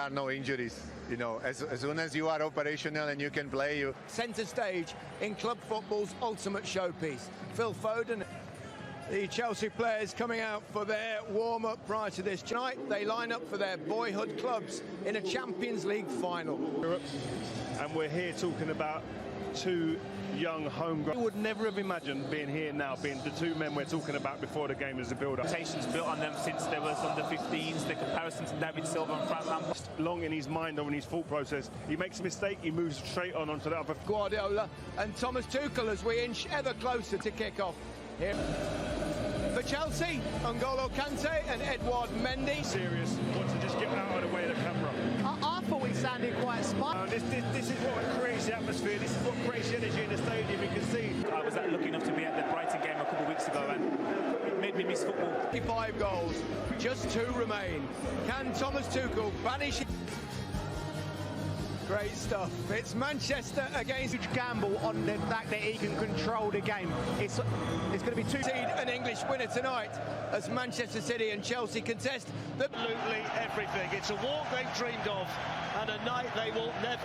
are no injuries. You know, as soon as you are operational and you can play, you... Centre stage in club football's ultimate showpiece. Phil Foden. The Chelsea players coming out for their warm-up prior to this. Tonight, they line up for their boyhood clubs in a Champions League final. And we're here talking about two young homegrown. We would never have imagined being here now, being the two men we're talking about before the game as a build-up. Expectations built on them since they was under 15s, the comparison to David Silva and Frank Lampard. Long in his mind or in his thought process, he makes a mistake, he moves straight onto the other. Guardiola and Thomas Tuchel as we inch ever closer to kick-off here. For Chelsea, N'Golo Kante and Edouard Mendy. Serious, wants to just get out of the way of the camera. I thought he sounded quite smart. This is what creates the atmosphere, this is what creates the energy in the stadium, you can see. I was lucky enough to be at the Brighton game a couple of weeks ago and it made me miss football. 55 goals, just 2 remain. Can Thomas Tuchel banish... Great stuff. It's Manchester against... Huge gamble on the fact that he can control the game. It's going to be two... An English winner tonight as Manchester City and Chelsea contest absolutely everything. It's a walk they've dreamed of and a night they will never...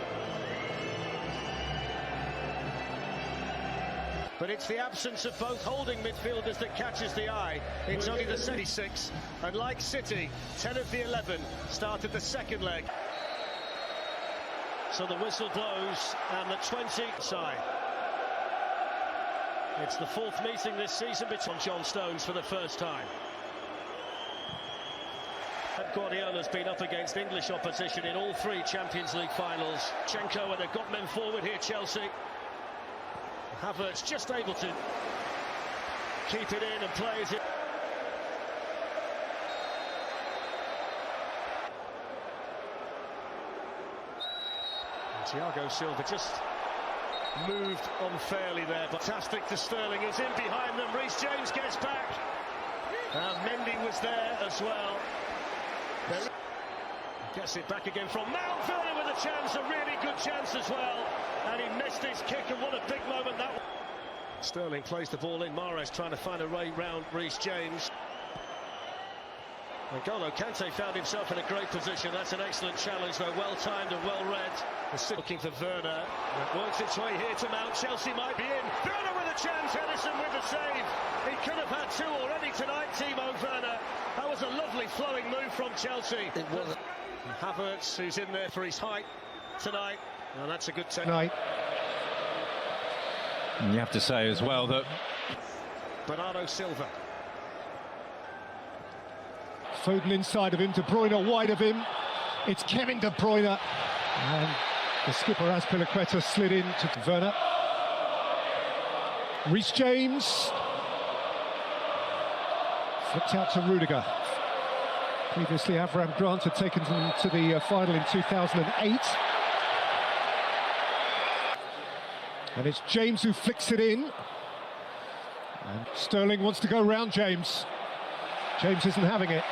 But it's the absence of both holding midfielders that catches the eye. It's only the 76, and like City, 10 of the 11 started the second leg. So the whistle blows, and the 20 side. It's the 4th meeting this season between John Stones for the first time. Guardiola's been up against English opposition in all 3 Champions League finals. Chenko, and they've got men forward here, Chelsea. Havertz just able to keep it in and plays it. Thiago Silva just moved unfairly there. Fantastic to Sterling, is in behind them. Reece James gets back. And Mendy was there as well. Gets it back again from Mount. Werner with a chance, a really good chance as well. And he missed his kick, and what a big moment that was. Sterling plays the ball in. Mahrez trying to find a way round Reece James. N'Golo Kante found himself in a great position. That's an excellent challenge, though, well-timed and well-read. Looking for Werner. It works its way here to Mount. Chelsea might be in. Werner with a chance. Henderson with the save. He could have had 2 already tonight, Timo Werner. That was a lovely flowing move from Chelsea. It was. Havertz, who's in there for his height tonight. Well, that's a good tonight. And you have to say as well that Bernardo Silva. Foden inside of him, De Bruyne wide of him. It's Kevin De Bruyne. And the skipper Azpilicueta slid in to Werner. Reece James. Flipped out to Rudiger. Previously, Avram Grant had taken them to the final in 2008. And it's James who flicks it in. And Sterling wants to go round James. James isn't having it.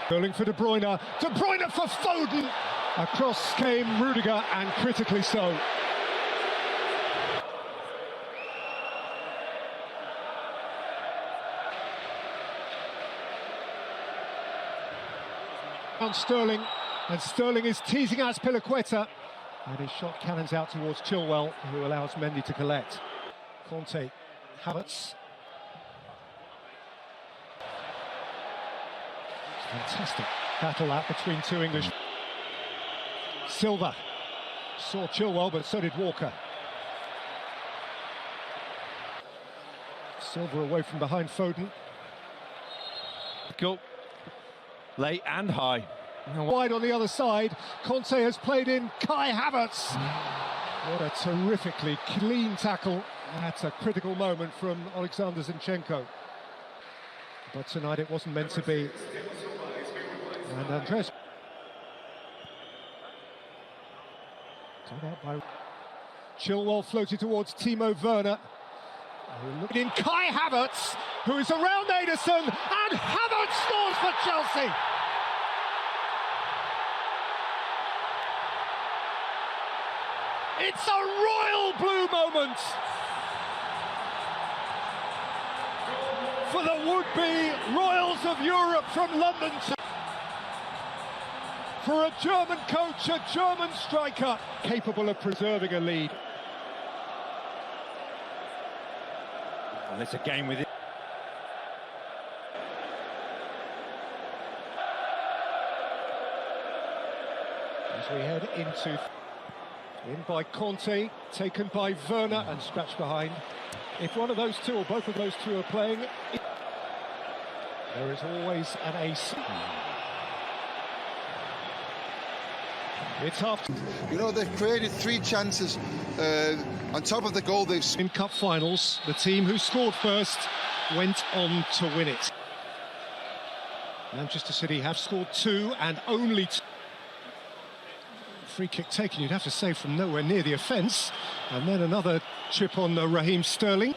Sterling for De Bruyne. De Bruyne for Foden. Across came Rudiger, and critically so. On Sterling, and Sterling is teasing Azpilicueta. And his shot cannons out towards Chilwell, who allows Mendy to collect. Conte, Havertz. Fantastic battle that between 2 English. Silva saw Chilwell, but so did Walker. Silva away from behind Foden. go late and high. Wide on the other side, Conte has played in Kai Havertz. What a terrifically clean tackle. That's a critical moment from Alexander Zinchenko. But tonight it wasn't meant to be. And Andres. Chilwell floated towards Timo Werner. In Kai Havertz, who is around Ederson, and Havertz scores for Chelsea. It's a royal blue moment for the would-be Royals of Europe from London. for a German coach, a German striker, capable of preserving a lead. Well, it's a game with it. As we head in by Conte, taken by Werner and scratched behind. If one of those two or both of those two are playing, there is always an ace. It's half. You know, they've created 3 chances on top of the goal they've... In cup finals, the team who scored first went on to win it. Manchester City have scored 2 and only 2. Free kick taken, you'd have to say, from nowhere near the offence. And then another chip on Raheem Sterling.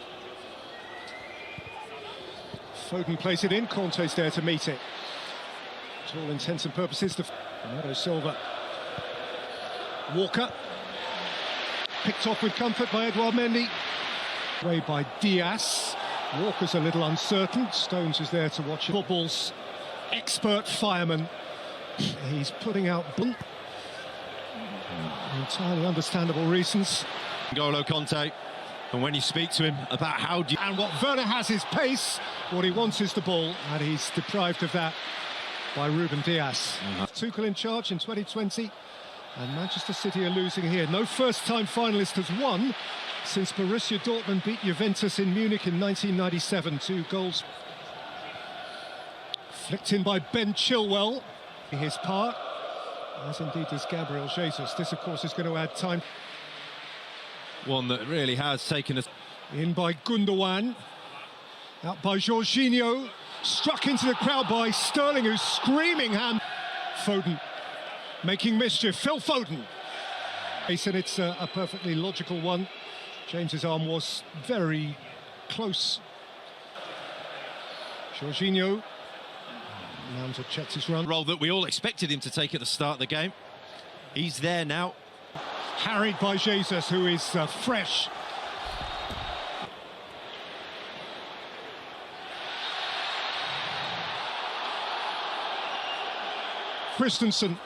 Foden plays it in, Conte's there to meet it. To all intents and purposes, Bernardo Silva. Walker. Picked off with comfort by Edouard Mendy. Away by Diaz. Walker's a little uncertain. Stones is there to watch it. Football's expert fireman. He's putting out blunt. Entirely understandable reasons. N'Golo Conte, and when you speak to him about how do you... And what Werner has is pace. What he wants is the ball, and he's deprived of that by Ruben Diaz. Tuchel in charge in 2020, and Manchester City are losing here. No first-time finalist has won since Borussia Dortmund beat Juventus in Munich in 1997. 2 goals. Flicked in by Ben Chilwell. His part, as indeed does Gabriel Jesus. This, of course, is going to add time. One that really has taken us... In by Gundogan. Out by Jorginho. Struck into the crowd by Sterling, who's screaming hand. Foden making mischief. Phil Foden. And it's a perfectly logical one. James's arm was very close. Jorginho. Mount checked his run. Role that we all expected him to take at the start of the game. He's there now. Harried by Jesus, who is fresh. Christensen.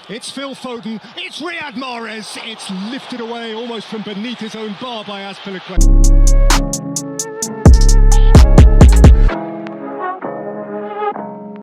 It's Phil Foden. It's Riyad Mahrez. It's lifted away almost from beneath his own bar by Azpilicueta.